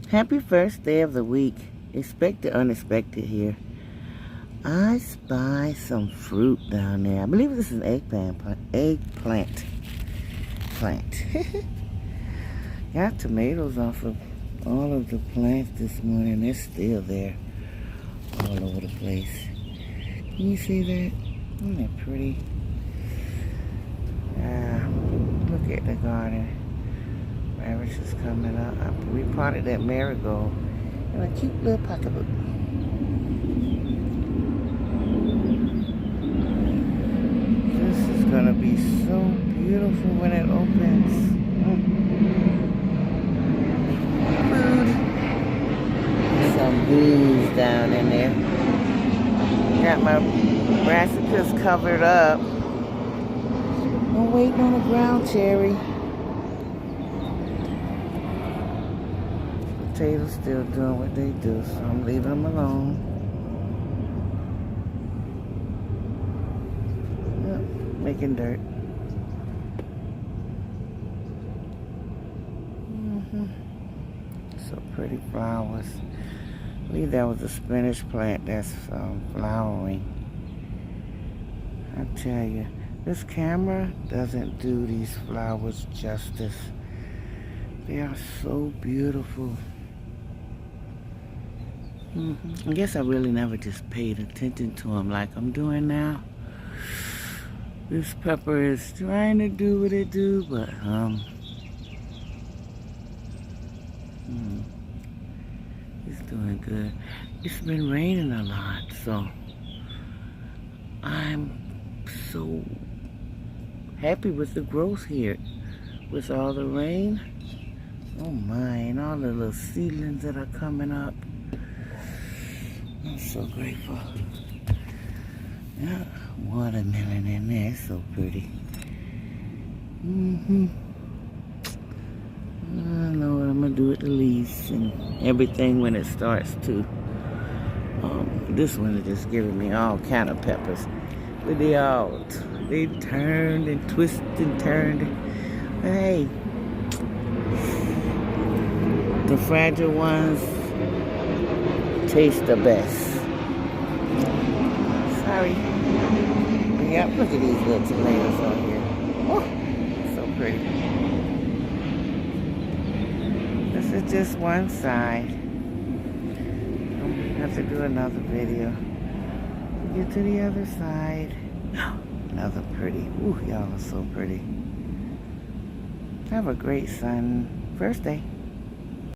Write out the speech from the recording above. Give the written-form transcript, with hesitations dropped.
Happy first day of the week. Expect the unexpected here. I spy some fruit down there. I believe this is an eggplant plant. Got tomatoes off of all of the plants this morning. They're still there all over the place. Can you see that? Isn't that pretty? Look at the garden. Radish is coming up. I repotted that marigold in a cute little pocketbook. This is gonna be so beautiful when it opens. Food. Some beans down in there. Got my brassicas covered up. I'm waiting on a ground cherry. Potatoes still doing what they do, so I'm leaving them alone. Yep, making dirt. So pretty flowers. I believe that was a spinach plant that's flowering. I tell you, this camera doesn't do these flowers justice. They are so beautiful. I guess I really never just paid attention to them like I'm doing now. This pepper is trying to do what it do, but it's doing good. It's been raining a lot, so I'm so happy with the growth here. With all the rain, oh my, and all the little seedlings that are coming up. I'm so grateful. Yeah, watermelon in there, it's so pretty. I know what I'm gonna do with the leaves and everything when it starts to. This one is just giving me all kind of peppers. But they turned and twisted and turned. But hey, the fragile ones taste the best. Sorry. Yep, look at these little tomatoes on here. Oh, so pretty. This is just one side. I have to do another video. Get to the other side. Another pretty. Ooh, y'all are so pretty. Have a great first day.